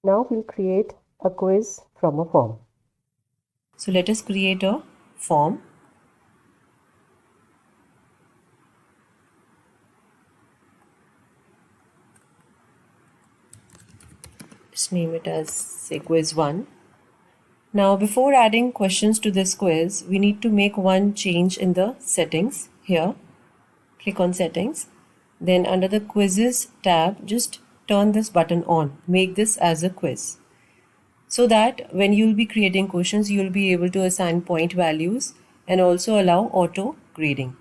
Now we'll create a quiz from a form. So let us create a form. Just name it as say quiz 1. Now before adding questions to this quiz, we need to make one change in the settings here. Click on settings. Then under the quizzes tab, just turn this button on. Make this as a quiz. So that when you'll be creating questions, you'll be able to assign point values and also allow auto grading.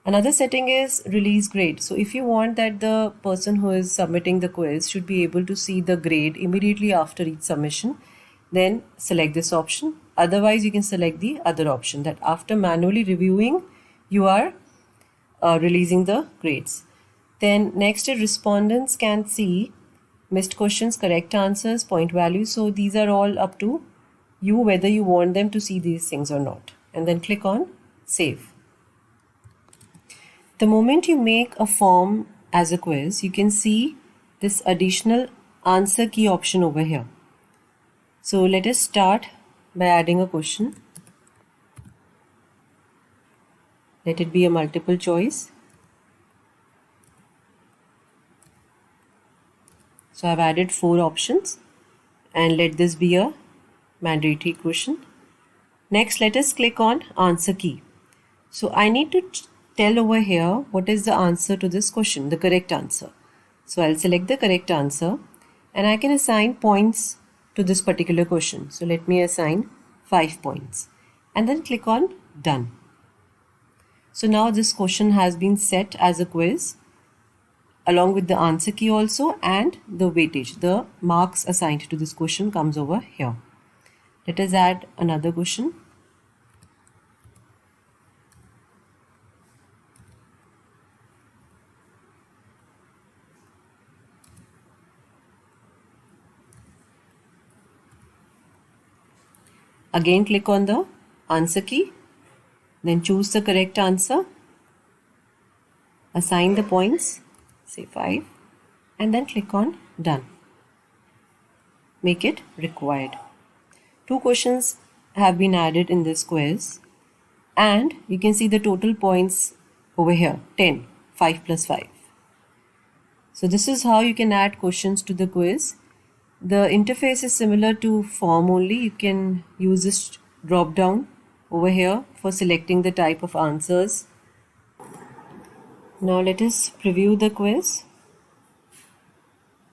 Another setting is release grade. So if you want that the person who is submitting the quiz should be able to see the grade immediately after each submission, then select this option. Otherwise, you can select the other option that after manually reviewing, you are releasing the grades. Then next is respondents can see missed questions, correct answers, point values. So these are all up to you whether you want them to see these things or not. And then click on save. The moment you make a form as a quiz, you can see this additional answer key option over here. So let us start by adding a question. Let it be a multiple choice. So I've added 4 options and let this be a mandatory question. Next, let us click on answer key. So I need to tell over here what is the answer to this question, the correct answer. So I'll select the correct answer and I can assign points to this particular question. So let me assign 5 points and then click on done. So now this question has been set as a quiz along with the answer key also and the weightage. The marks assigned to this question comes over here. Let us add another question. Again click on the answer key, then choose the correct answer, assign the points, say 5, and then click on done. Make it required. 2 questions have been added in this quiz and you can see the total points over here, 10, 5 plus 5. So this is how you can add questions to the quiz. The interface is similar to form only. You can use this drop down over here for selecting the type of answers. Now let us preview the quiz.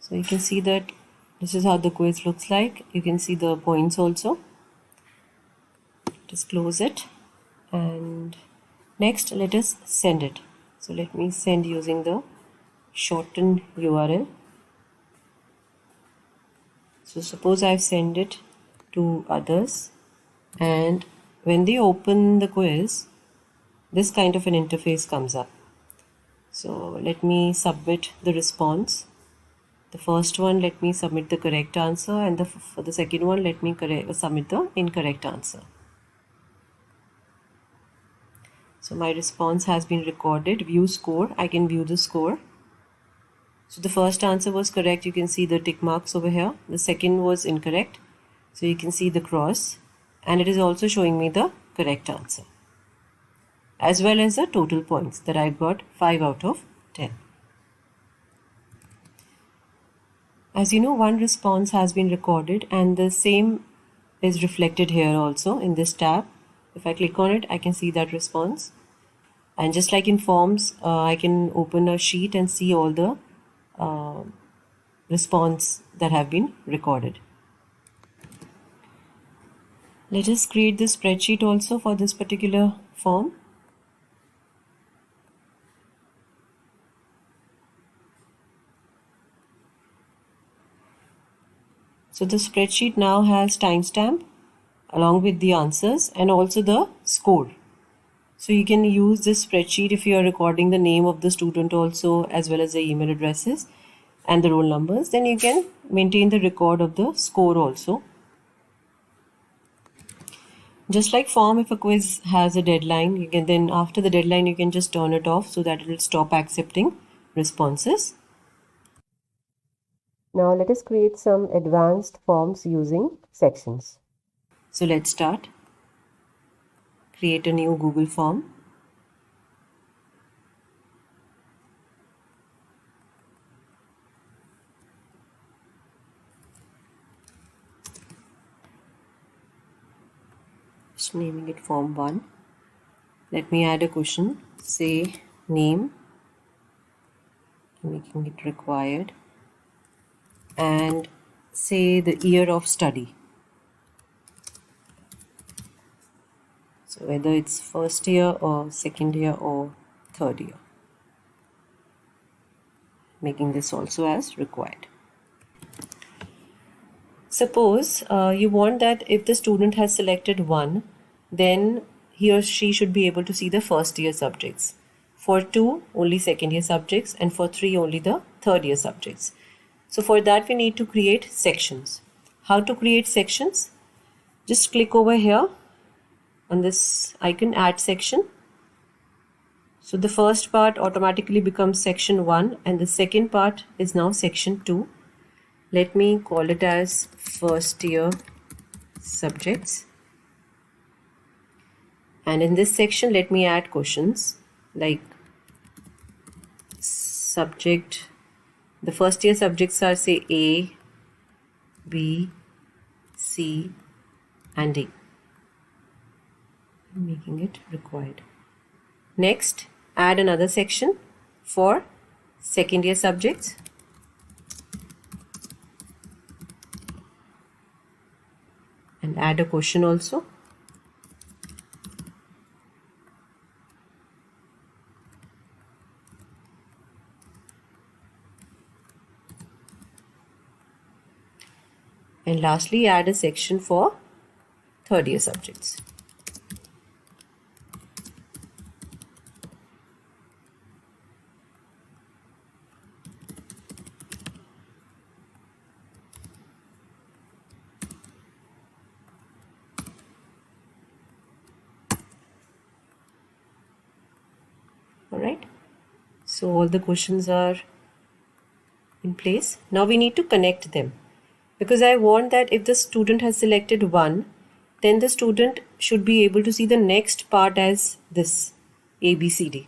So you can see that this is how the quiz looks like. You can see the points also. Just close it and next let us send it. So let me send using the shortened URL. So suppose I've sent it to others and when they open the quiz, this kind of an interface comes up. So let me submit the response. The first one, let me submit the correct answer and for the second one, let me submit the incorrect answer. So my response has been recorded. View score, I can view the score. So the first answer was correct, you can see the tick marks over here. The second was incorrect, so you can see the cross and it is also showing me the correct answer as well as the total points that I got 5 out of 10. As you know, one response has been recorded and the same is reflected here also in this tab. If I click on it, I can see that response. And just like in forms, I can open a sheet and see all the response that have been recorded. Let us create the spreadsheet also for this particular form. So the spreadsheet now has timestamp along with the answers and also the score. So you can use this spreadsheet if you are recording the name of the student also as well as the email addresses and the roll numbers. Then you can maintain the record of the score also. Just like form, if a quiz has a deadline, you can then after the deadline you can just turn it off so that it will stop accepting responses. Now let us create some advanced forms using sections. So let's start. Create a new Google form. Just naming it form 1. Let me add a question. Say name, making it required, and say the year of study. So whether it's first year or second year or third year. Making this also as required. Suppose you want that if the student has selected 1, then he or she should be able to see the first year subjects. For 2, only second year subjects, and for 3, only the third year subjects. So for that we need to create sections. How to create sections? Just click over here on this icon, add section. So the first part automatically becomes section 1 and the second part is now section 2. Let me call it as first year subjects. And in this section, let me add questions like subject. The first year subjects are say A, B, C, and D. Making it required. Next, add another section for second year subjects. And add a question also. And lastly, add a section for third year subjects. Alright, so all the questions are in place. Now we need to connect them, because I want that if the student has selected 1, then the student should be able to see the next part as this A, B, C, D.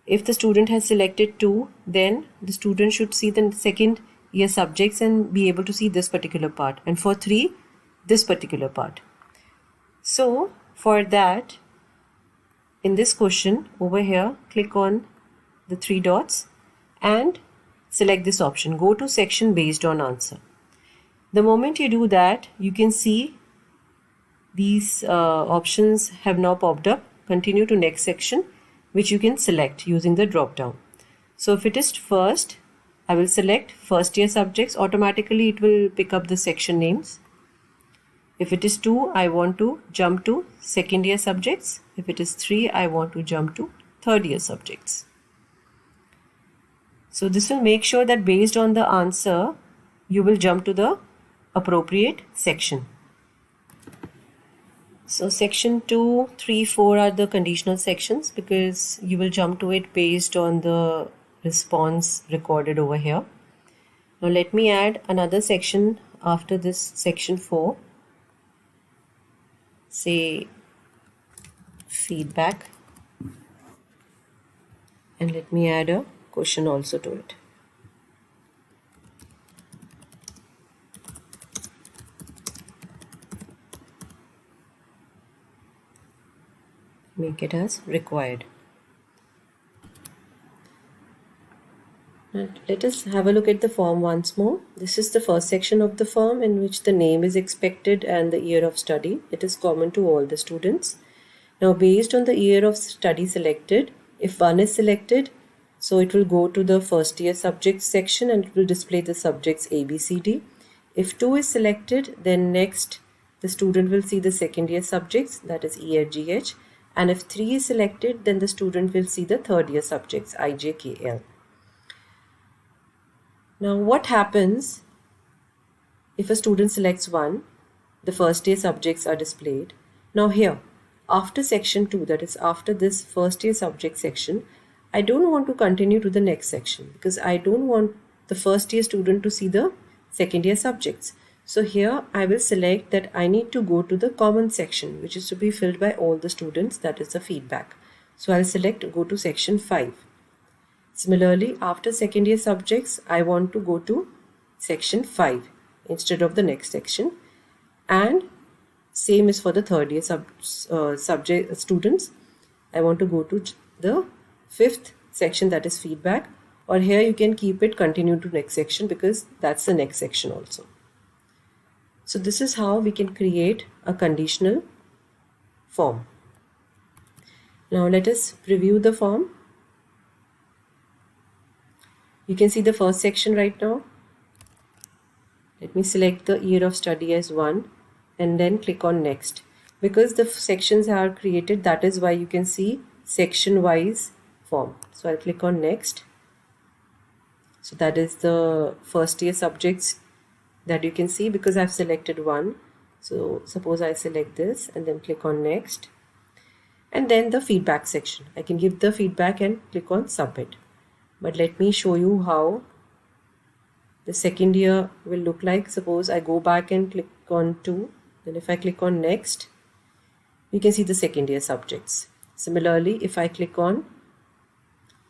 If the student has selected 2, then the student should see the second year subjects and be able to see this particular part, and for 3, this particular part. So for that, in this question over here, click on the 3 dots and select this option, go to section based on answer. The moment you do that, you can see these options have now popped up. Continue to next section, which you can select using the drop down. So if it is first, I will select first year subjects. Automatically it will pick up the section names. If it is 2, I want to jump to second year subjects. If it is 3, I want to jump to third year subjects. So this will make sure that based on the answer, you will jump to the appropriate section. So section 2, 3, 4 are the conditional sections, because you will jump to it based on the response recorded over here. Now let me add another section after this section 4. Say feedback, and let me add a question also to it. Make it as required. And let us have a look at the form once more. This is the first section of the form in which the name is expected and the year of study. It is common to all the students. Now based on the year of study selected, if 1 is selected, so it will go to the first year subjects section and it will display the subjects A, B, C, D. If 2 is selected, then next the student will see the second year subjects, that is E, F, G, H. And if 3 is selected, then the student will see the third year subjects I, J, K, L. Now what happens if a student selects 1, the first year subjects are displayed. Now here, after section 2, that is after this first year subject section, I don't want to continue to the next section, because I don't want the first year student to see the second year subjects. So here I will select that I need to go to the common section, which is to be filled by all the students, that is the feedback. So I'll select go to section 5. Similarly, after second year subjects, I want to go to section 5 instead of the next section, and same is for the third year subject students. I want to go to the 5th section, that is feedback, or here you can keep it continue to next section because that's the next section also. So this is how we can create a conditional form. Now let us preview the form. You can see the first section right now. Let me select the year of study as 1 and then click on next. Because the sections are created, that is why you can see section wise form. So I'll click on next. So that is the first year subjects that you can see because I've selected 1. So suppose I select this and then click on next. And then the feedback section. I can give the feedback and click on submit. But let me show you how the second year will look like. Suppose I go back and click on 2. Then if I click on next, you can see the second year subjects. Similarly, if I click on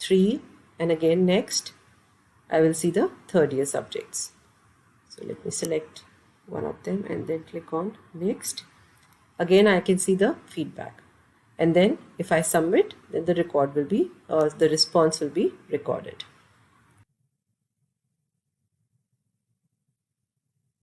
3 and again next, I will see the third year subjects. So let me select one of them and then click on next. Again, I can see the feedback. And then if I submit, then the record will be, the response will be recorded.